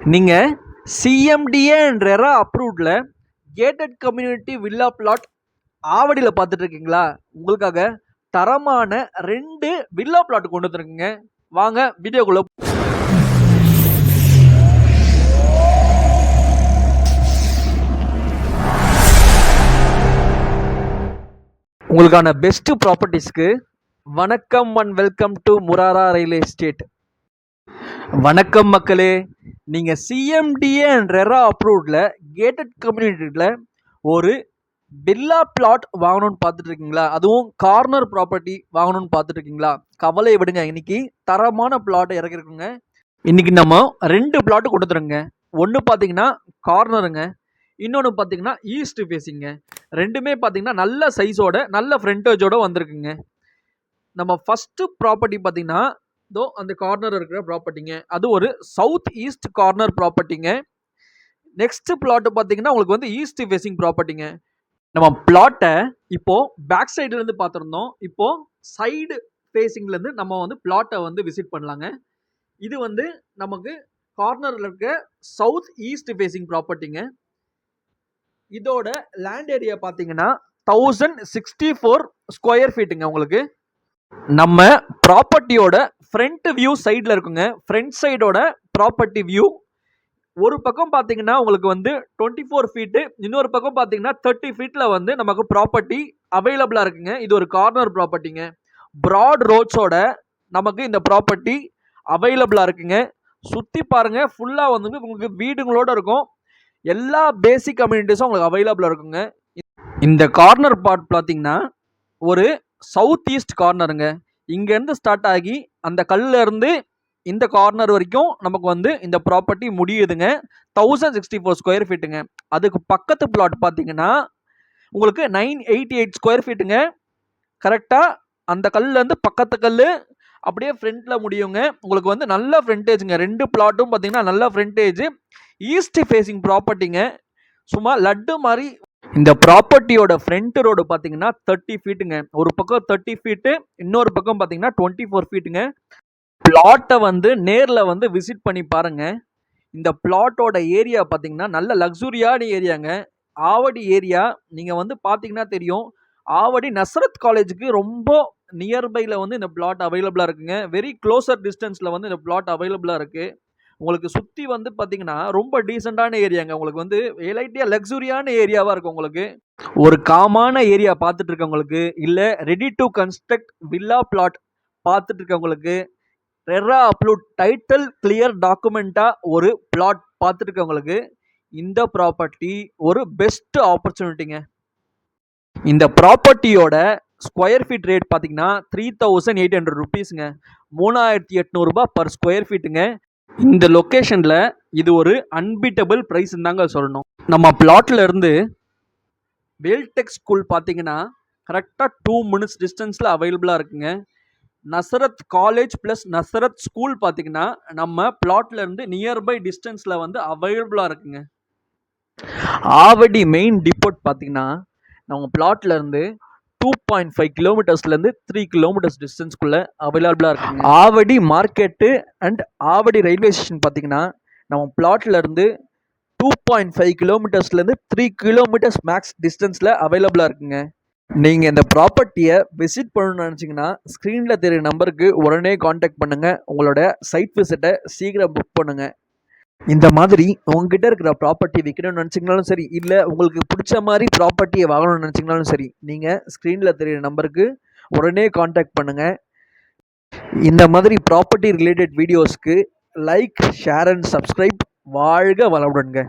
நீங்கள் சிஎம்டிஏ என்ற ரெரா அப்ரூவ்டில் கேட்டட் கம்யூனிட்டி வில்லா பிளாட் ஆவடியில் பார்த்துட்டு இருக்கீங்களா? உங்களுக்காக தரமான 2 வில்லா பிளாட் கொண்டு வந்துருக்குங்க. வாங்க வீடியோக்குள்ள. உங்களுக்கான பெஸ்ட் ப்ராப்பர்ட்டிஸ்க்கு வணக்கம் and welcome to Murara real estate. வணக்கம் மக்களே, நீங்கள் சிஎம்டிஏ அண்ட் ரெரா அப்ரூவ்டில் கேட்டட் கம்யூனிட்டியில் ஒரு வில்லா பிளாட் வாங்கணும்னு பார்த்துட்டு இருக்கீங்களா? அதுவும் கார்னர் ப்ராப்பர்ட்டி வாங்கணும்னு பார்த்துட்டு இருக்கீங்களா? கவலை விடுங்க, இன்னைக்கு தரமான பிளாட்டை இறக்கிருக்குங்க. இன்னைக்கு நம்ம 2 பிளாட்டு கொடுத்துருங்க. ஒன்று பார்த்தீங்கன்னா கார்னருங்க, இன்னொன்று பார்த்தீங்கன்னா ஈஸ்ட் ஃபேஸிங்க. ரெண்டுமே பார்த்தீங்கன்னா நல்ல சைஸோட நல்ல ஃப்ரண்டேஜோட வந்திருக்குங்க. நம்ம ஃபஸ்ட்டு ப்ராப்பர்ட்டி பார்த்தீங்கன்னா அந்த கார்னர் இருக்கிற ப்ராப்பர்ட்டிங்க, அது ஒரு சவுத் ஈஸ்ட் கார்னர் ப்ராப்பர்ட்டிங்க. நெக்ஸ்ட் பிளாட் பார்த்தீங்கன்னா உங்களுக்கு வந்து ஈஸ்ட் ஃபேஸிங் ப்ராப்பர்ட்டிங்க. நம்ம பிளாட்டை இப்போ பேக் சைடுல இருந்து பார்த்துருந்தோம், இப்போ சைடு ஃபேஸிங்ல இருந்து நம்ம வந்து பிளாட்டை வந்து விசிட் பண்ணலாங்க. இது வந்து நமக்கு கார்னர்ல இருக்க சவுத் ஈஸ்ட் ஃபேஸிங் ப்ராப்பர்ட்டிங்க. இதோட லேண்ட் ஏரியா பார்த்தீங்கன்னா 1064 ஸ்கொயர் ஃபீட்டுங்க. உங்களுக்கு நம்ம ப்ராப்பர்ட்டியோட ஃப்ரண்ட் வியூ சைடில் இருக்குங்க. ஃப்ரண்ட் சைடோட ப்ராப்பர்ட்டி வியூ ஒரு பக்கம் பார்த்தீங்கன்னா உங்களுக்கு வந்து 24 ஃபீட்டு, இன்னொரு பக்கம் பார்த்தீங்கன்னா 30 ஃபீட்டில் வந்து நமக்கு ப்ராப்பர்ட்டி அவைலபிளாக இருக்குங்க. இது ஒரு கார்னர் ப்ராப்பர்ட்டிங்க. ப்ராட் ரோட்ஸோட நமக்கு இந்த ப்ராப்பர்ட்டி அவைலபிளாக இருக்குங்க. சுற்றி பாருங்கள், ஃபுல்லாக வந்து உங்களுக்கு வீடுங்களோட இருக்கும். எல்லா பேசிக் கம்யூனிட்டிஸும் உங்களுக்கு அவைலபிளாக இருக்குங்க. இந்த கார்னர் பார்ட் பார்த்தீங்கன்னா ஒரு சவுத் ஈஸ்ட் கார்னருங்க. இங்கேருந்து ஸ்டார்ட் ஆகி அந்த கல்ல இருந்து இந்த கார்னர் வரைக்கும் நமக்கு வந்து இந்த ப்ராப்பர்ட்டி முடியுதுங்க. 1064 ஸ்கொயர் ஃபீட்டுங்க. அதுக்கு பக்கத்து பிளாட் பார்த்தீங்கன்னா உங்களுக்கு 988 ஸ்கொயர் ஃபீட்டுங்க. கரெக்டாக அந்த கல்லேருந்து பக்கத்து கல் அப்படியே ஃப்ரண்ட்டில் முடியுங்க. உங்களுக்கு வந்து நல்ல ஃப்ரண்டேஜுங்க. 2 பிளாட்டும் பார்த்தீங்கன்னா நல்ல ஃப்ரண்டேஜ், ஈஸ்ட் ஃபேஸிங் ப்ராப்பர்ட்டிங்க. சும்மா லட்டு மாதிரி. இந்த ப்ராப்பர்ட்டியோட ஃப்ரண்ட் ரோடு பார்த்தீங்கன்னா 30 ஃபீட்டுங்க. ஒரு பக்கம் 30 ஃபீட்டு, இன்னொரு பக்கம் பார்த்தீங்கன்னா 24 ஃபீட்டுங்க. பிளாட்டை வந்து நேரில் வந்து விசிட் பண்ணி பாருங்க. இந்த பிளாட்டோட ஏரியா பார்த்தீங்கன்னா நல்ல லக்ஸுரியான ஏரியாங்க. ஆவடி ஏரியா நீங்கள் வந்து பார்த்தீங்கன்னா தெரியும். ஆவடி நஸ்ரத் காலேஜுக்கு ரொம்ப நியர்பையில் வந்து இந்த பிளாட் அவைலபிளாக இருக்குங்க. வெரி க்ளோசர் டிஸ்டன்ஸில் வந்து இந்த பிளாட் அவைலபிளாக இருக்குது. உங்களுக்கு சுற்றி வந்து பார்த்தீங்கன்னா ரொம்ப டீசெண்டான ஏரியாங்க. உங்களுக்கு வந்து எலைட்டியாக லக்ஸுரியான ஏரியாவாக இருக்கும். உங்களுக்கு ஒரு காமான ஏரியா பார்த்துட்டு இருக்கவங்களுக்கு, இல்லை ready to construct villa flat பார்த்துட்டு இருக்கவங்களுக்கு, ரெரா அப்ரூவ்ட் டைட்டில் கிளியர் டாக்குமெண்ட்டாக ஒரு பிளாட் பார்த்துட்டு இருக்கவங்களுக்கு இந்த ப்ராப்பர்ட்டி ஒரு பெஸ்ட் ஆப்பர்ச்சுனிட்டிங்க. இந்த ப்ராப்பர்ட்டியோட ஸ்கொயர் ஃபீட் ரேட் பார்த்தீங்கன்னா 3800 ருபீஸுங்க. 3800 ரூபாய் பர் ஸ்கொயர் ஃபீட்டுங்க. இந்த லொக்கேஷனில் இது ஒரு அன்பீட்டபிள் ப்ரைஸ் தாங்க சொல்லணும். நம்ம பிளாட்ல இருந்து வேல்டெக் ஸ்கூல் பார்த்தீங்கன்னா கரெக்டாக 2 மினிட்ஸ் டிஸ்டன்ஸில் அவைலபிளாக இருக்குங்க. Nazareth college plus Nazareth school பார்த்தீங்கன்னா நம்ம பிளாட்ல இருந்து நியர்பை டிஸ்டன்ஸில் வந்து அவைலபிளாக இருக்குங்க. ஆவடி மெயின் டிப்போட் பார்த்தீங்கன்னா நம்ம பிளாட்ல இருந்து 2.5 கிலோமீட்டர்ஸ்லேருந்து 3 கிலோமீட்டர்ஸ் டிஸ்டன்ஸ்குள்ளே அவைலபிளாக இருக்குங்க. Avadi market and Avadi railway station பார்த்தீங்கன்னா நம்ம பிளாட்ல இருந்து 2.5 கிலோமீட்டர்ஸ்லேருந்து 3 கிலோமீட்டர்ஸ் மேக்ஸ் டிஸ்டன்ஸில் அவைலபிளாக இருக்குங்க. நீங்கள் இந்த ப்ராப்பர்ட்டியை விசிட் பண்ணணும்னு நினச்சிங்கன்னா ஸ்க்ரீனில் தெரிய நம்பருக்கு உடனே காண்டாக்ட் பண்ணுங்கள். உங்களோட சைட் விசிட்டை சீக்கிரம் புக் பண்ணுங்கள். இந்த மாதிரி உங்ககிட்ட இருக்கிற ப்ராப்பர்ட்டி விற்கணும்னு நினச்சிங்கனாலும் சரி, இல்லை உங்களுக்கு பிடிச்ச மாதிரி ப்ராப்பர்ட்டியை வாங்கணும்னு நினச்சிங்கனாலும் சரி, நீங்கள் ஸ்க்ரீனில் தெரிகிற நம்பருக்கு உடனே காண்டாக்ட் பண்ணுங்கள். இந்த மாதிரி ப்ராப்பர்ட்டி ரிலேட்டட் வீடியோஸ்க்கு லைக், ஷேர் அண்ட் சப்ஸ்கிரைப். வாழ்க வளமுடன்ங்க.